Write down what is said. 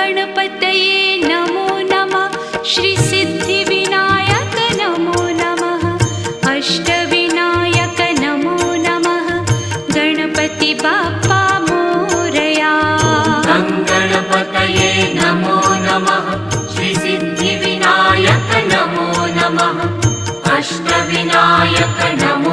गणपतये नमो नमः। श्रीसिद्धिविनायक नमो नमः। अष्टविनायक नमो नमः। गणपति बाप्पा मोरया। गणपतये नमो नमः। श्रीसिद्धिविनायक नमो नमः। अष्टविनायक नमो